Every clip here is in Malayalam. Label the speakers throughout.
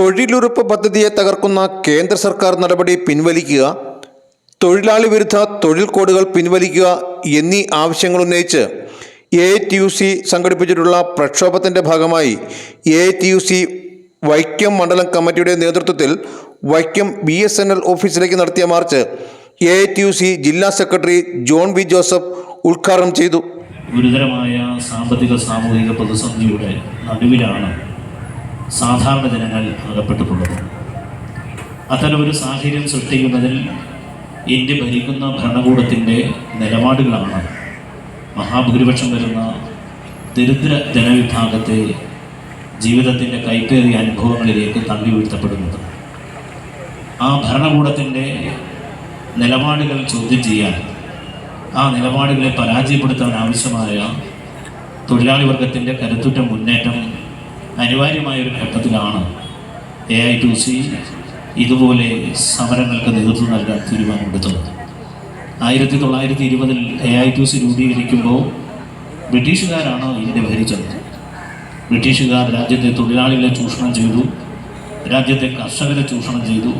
Speaker 1: തൊഴിലുറപ്പ് പദ്ധതിയെ തകർക്കുന്ന കേന്ദ്ര സർക്കാർ നടപടി പിൻവലിക്കുക, തൊഴിലാളി വിരുദ്ധ തൊഴിൽ കോഡുകൾ പിൻവലിക്കുക എന്നീ ആവശ്യങ്ങൾ ഉന്നയിച്ച് AITUC സംഘടിപ്പിച്ചിട്ടുള്ള പ്രക്ഷോഭത്തിൻ്റെ ഭാഗമായി AITUC വൈക്കം മണ്ഡലം കമ്മിറ്റിയുടെ നേതൃത്വത്തിൽ വൈക്കം BSNL ഓഫീസിലേക്ക് നടത്തിയ മാർച്ച് AITUC ജില്ലാ സെക്രട്ടറി ജോൺ വി ജോസഫ് ഉദ്ഘാടനം ചെയ്തു.
Speaker 2: ഗുരുതരമായ സാമ്പത്തിക സാമൂഹിക പ്രതിസന്ധിയുടെ നടുവിലാണ് സാധാരണ ജനങ്ങൾ അകപ്പെട്ടിട്ടുള്ളത്. അത്തരമൊരു സാഹചര്യം സൃഷ്ടിക്കുന്നതിൽ ഇന്ത്യ ഭരിക്കുന്ന ഭരണകൂടത്തിൻ്റെ നിലപാടുകളാണ് മഹാഭൂരിപക്ഷം വരുന്ന ദരിദ്ര ജനവിഭാഗത്തെ ജീവിതത്തിൻ്റെ കൈപ്പേറിയ അനുഭവങ്ങളിലേക്ക് തള്ളി വീഴ്ത്തപ്പെടുന്നത്. ആ ഭരണകൂടത്തിൻ്റെ നിലപാടുകൾ ചോദ്യം ചെയ്യാൻ, ആ നിലപാടുകളെ പരാജയപ്പെടുത്താൻ ആവശ്യമായ തൊഴിലാളി വർഗത്തിൻ്റെ കരുത്തുറ്റ മുന്നേറ്റം അനിവാര്യമായൊരു ഘട്ടത്തിലാണ് AITUC ഇതുപോലെ സമരങ്ങൾക്ക് നേതൃത്വം നൽകാൻ തീരുമാനമെടുത്തത്. 1920 AITUC രൂപീകരിക്കുമ്പോൾ ബ്രിട്ടീഷുകാരാണ് ഇന്ത്യ ഭരിച്ചത്. ബ്രിട്ടീഷുകാർ രാജ്യത്തെ തൊഴിലാളികളെ ചൂഷണം ചെയ്തു, രാജ്യത്തെ കർഷകരെ ചൂഷണം ചെയ്തു,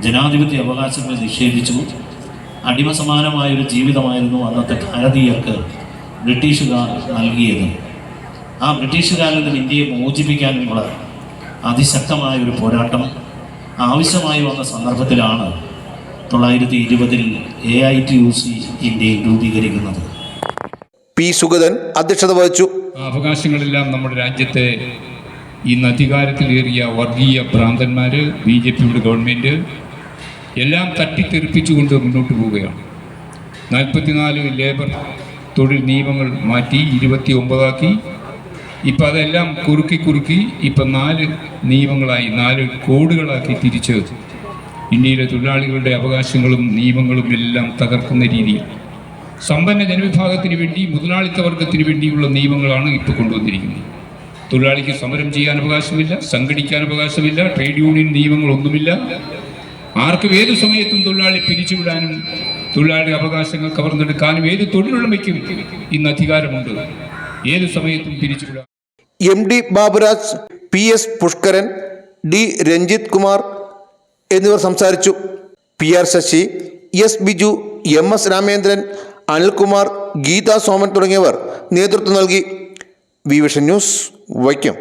Speaker 2: ജനാധിപത്യ അവകാശങ്ങളെ നിഷേധിച്ചു. അടിമസമാനമായൊരു ജീവിതമായിരുന്നു അന്നത്തെ ഭാരതീയർക്ക് ബ്രിട്ടീഷുകാർ നൽകിയത്. ആ ബ്രിട്ടീഷുകാരിൽ നിന്ന് ഇന്ത്യയെ മോചിപ്പിക്കാനുള്ള അതിശക്തമായൊരു പോരാട്ടം ആവശ്യമായി വന്ന സന്ദർഭത്തിലാണ് 1920 AITUC ഇന്ത്യയിൽ രൂപീകരിക്കുന്നത്.
Speaker 1: P. സുഗതൻ അധ്യക്ഷത വഹിച്ചു.
Speaker 3: അവകാശങ്ങളെല്ലാം നമ്മുടെ രാജ്യത്തെ ഇന്ന് അധികാരത്തിലേറിയ വർഗീയ ഭ്രാന്തന്മാർ, BJPയുടെ ഗവൺമെൻറ് എല്ലാം തട്ടിത്തെറിപ്പിച്ചുകൊണ്ട് മുന്നോട്ട് പോവുകയാണ്. 44 ലേബർ തൊഴിൽ നിയമങ്ങൾ മാറ്റി 29ആക്കി. ഇപ്പം അതെല്ലാം കുറുക്കി ഇപ്പം 4 നിയമങ്ങളായി, 4 കോഡുകളാക്കി തിരിച്ച് ഇന്ത്യയിലെ തൊഴിലാളികളുടെ അവകാശങ്ങളും നിയമങ്ങളും എല്ലാം തകർക്കുന്ന രീതിയിൽ സമ്പന്ന ജനവിഭാഗത്തിന് വേണ്ടി, മുതലാളിത്ത വർഗത്തിന് വേണ്ടിയുള്ള നിയമങ്ങളാണ് ഇപ്പോൾ കൊണ്ടുവന്നിരിക്കുന്നത്. തൊഴിലാളിക്ക് സമരം ചെയ്യാൻ അവകാശമില്ല, സംഘടിക്കാൻ അവകാശമില്ല, ട്രേഡ് യൂണിയൻ നിയമങ്ങളൊന്നുമില്ല. ആർക്കും ഏത് സമയത്തും തൊഴിലാളി പിരിച്ചുവിടാനും തൊഴിലാളി അവകാശങ്ങൾ കവർന്നെടുക്കാനും ഏത് തൊഴിലുടമയ്ക്കും ഇന്ന് അധികാരമുണ്ട്. ഏത് സമയത്തും പിരിച്ചുവിടാം.
Speaker 1: MD Baburaj, PS Pushkaran, D Ranjith Kumar എന്നിവർ സംസാരിച്ചു. PR Sasi, S Biju, MS Ramendran, Anilkumar, Geetha Soman തുടങ്ങിയവർ നേതൃത്വം നൽകി. Vision news, Vaikom.